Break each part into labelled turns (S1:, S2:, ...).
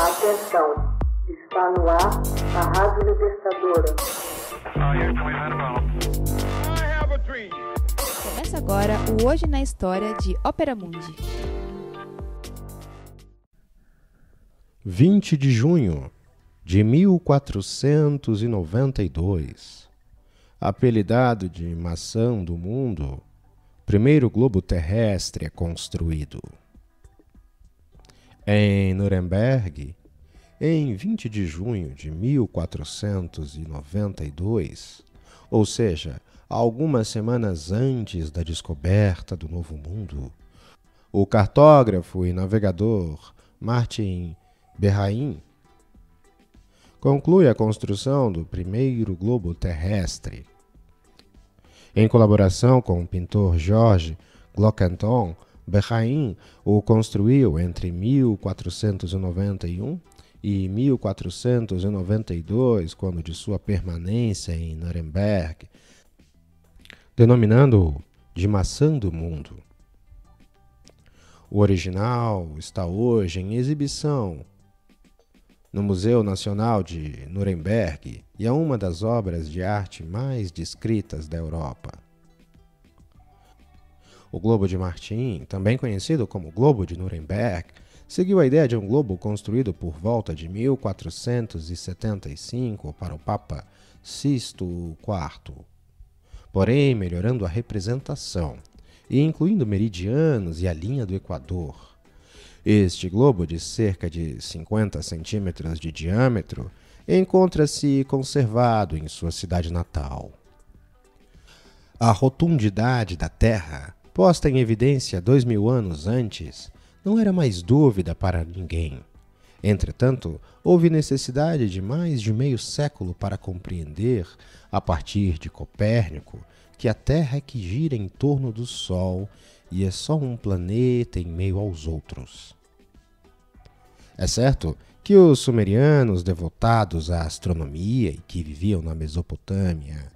S1: Atenção, está no ar a Rádio Libertadora.
S2: Começa agora o Hoje na História de Ópera Mundi.
S3: 20 de junho de 1492, apelidado de Maçã do Mundo, o primeiro globo terrestre é construído. Em Nuremberg, em 20 de junho de 1492, ou seja, algumas semanas antes da descoberta do Novo Mundo, o cartógrafo e navegador Martin Berrain conclui a construção do primeiro globo terrestre. Em colaboração com o pintor Georges Glockenton, Berrain o construiu entre 1491 e 1492, quando de sua permanência em Nuremberg, denominando-o de Maçã do Mundo. O original está hoje em exibição no Museu Nacional de Nuremberg e é uma das obras de arte mais descritas da Europa. O Globo de Martin, também conhecido como Globo de Nuremberg, seguiu a ideia de um globo construído por volta de 1475 para o Papa Sixto IV, porém melhorando a representação e incluindo meridianos e a linha do Equador. Este globo, de cerca de 50 centímetros de diâmetro, encontra-se conservado em sua cidade natal. A rotundidade da Terra, posta em evidência 2000 anos antes, não era mais dúvida para ninguém. Entretanto, houve necessidade de mais de meio século para compreender, a partir de Copérnico, que a Terra é que gira em torno do Sol e é só um planeta em meio aos outros. É certo que os sumerianos, devotados à astronomia e que viviam na Mesopotâmia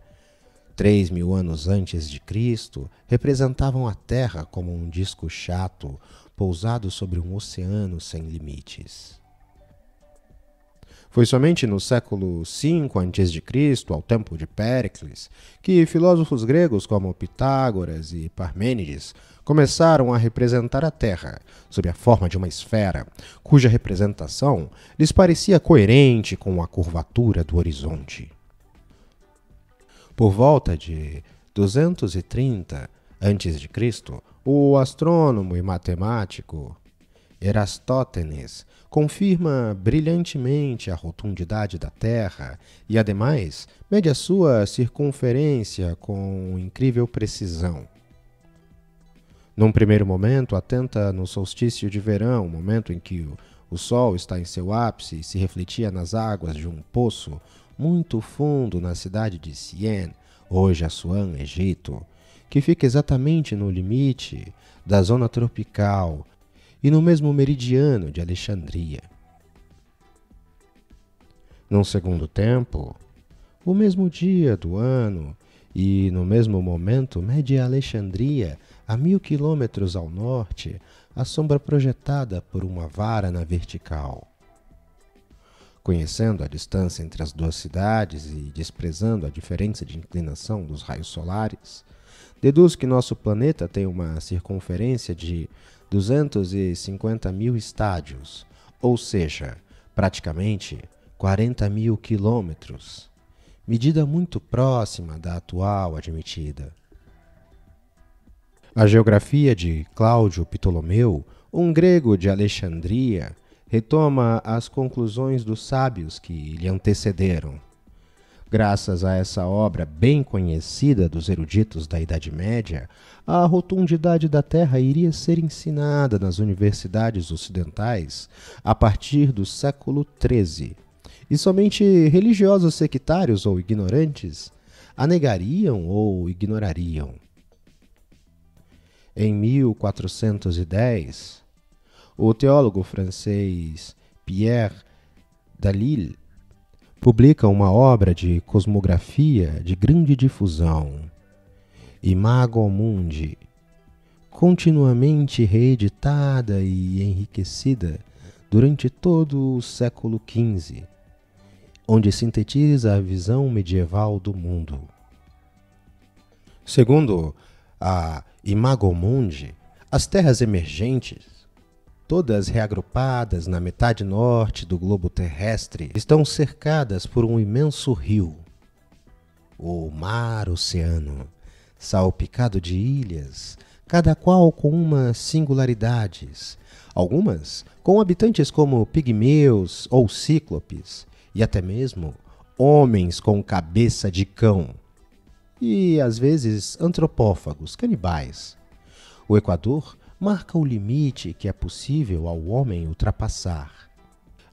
S3: 3.000 anos antes de Cristo, representavam a Terra como um disco chato pousado sobre um oceano sem limites. Foi somente no século V a.C., ao tempo de Péricles, que filósofos gregos como Pitágoras e Parmênides começaram a representar a Terra sob a forma de uma esfera, cuja representação lhes parecia coerente com a curvatura do horizonte. Por volta de 230 a.C., o astrônomo e matemático Erastótenes confirma brilhantemente a rotundidade da Terra e, ademais, mede a sua circunferência com incrível precisão. Num primeiro momento, atenta no solstício de verão, momento em que o Sol está em seu ápice e se refletia nas águas de um poço muito fundo na cidade de Siene, hoje Assuã, Egito, que fica exatamente no limite da zona tropical e no mesmo meridiano de Alexandria. Num segundo tempo, o mesmo dia do ano e no mesmo momento mede Alexandria a 1000 quilômetros ao norte a sombra projetada por uma vara na vertical. Conhecendo a distância entre as duas cidades e desprezando a diferença de inclinação dos raios solares, deduz que nosso planeta tem uma circunferência de 250.000 estádios, ou seja, praticamente 40.000 quilômetros, medida muito próxima da atual admitida. A geografia de Cláudio Ptolomeu, um grego de Alexandria, retoma as conclusões dos sábios que lhe antecederam. Graças a essa obra bem conhecida dos eruditos da Idade Média, a rotundidade da Terra iria ser ensinada nas universidades ocidentais a partir do século XIII, e somente religiosos sectários ou ignorantes a negariam ou ignorariam. Em 1410, o teólogo francês Pierre Delisle publica uma obra de cosmografia de grande difusão, Imago Mundi, continuamente reeditada e enriquecida durante todo o século XV, onde sintetiza a visão medieval do mundo. Segundo a Imago Mundi, as terras emergentes, todas reagrupadas na metade norte do globo terrestre, estão cercadas por um imenso rio, o Mar Oceano, salpicado de ilhas, cada qual com umas singularidades, algumas com habitantes como pigmeus ou cíclopes, e até mesmo homens com cabeça de cão, e às vezes antropófagos, canibais. O Equador marca o limite que é possível ao homem ultrapassar.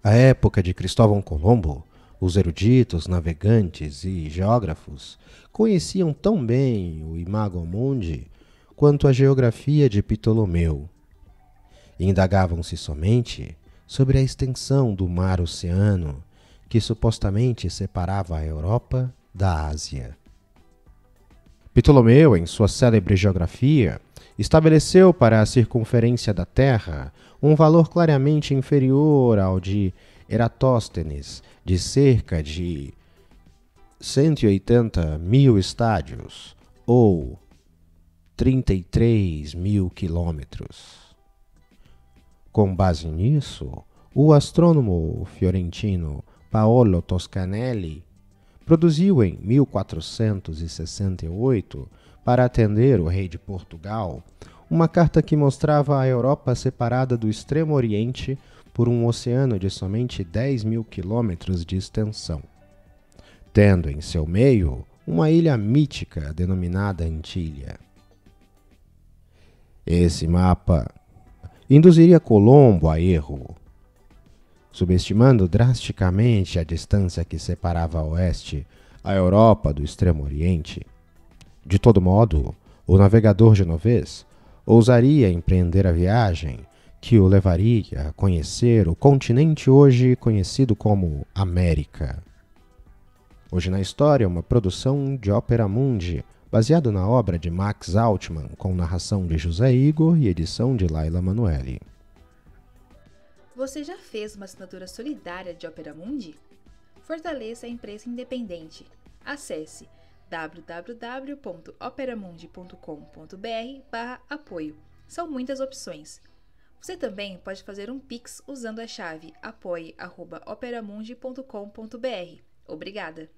S3: À época de Cristóvão Colombo, os eruditos, navegantes e geógrafos conheciam tão bem o Imago Mundi quanto a geografia de Ptolomeu. Indagavam-se somente sobre a extensão do Mar Oceano, que supostamente separava a Europa da Ásia. Ptolomeu, em sua célebre geografia, estabeleceu para a circunferência da Terra um valor claramente inferior ao de Eratóstenes, de cerca de 180 mil estádios, ou 33 mil quilômetros. Com base nisso, o astrônomo fiorentino Paolo Toscanelli produziu em 1468, para atender o rei de Portugal, uma carta que mostrava a Europa separada do Extremo Oriente por um oceano de somente 10 mil quilômetros de extensão, tendo em seu meio uma ilha mítica denominada Antilha. Esse mapa induziria Colombo a erro, subestimando drasticamente a distância que separava a oeste a Europa do Extremo Oriente. De todo modo, o navegador genovês ousaria empreender a viagem que o levaria a conhecer o continente hoje conhecido como América. Hoje na História, uma produção de Opera Mundi, baseado na obra de Max Altman, com narração de José Igor e edição de Laila Manoeli.
S2: Você já fez uma assinatura solidária de Opera Mundi? Fortaleça a imprensa independente. Acesse www.operamundi.com.br/apoio. São muitas opções. Você também pode fazer um Pix usando a chave apoie@operamundi.com.br. Obrigada!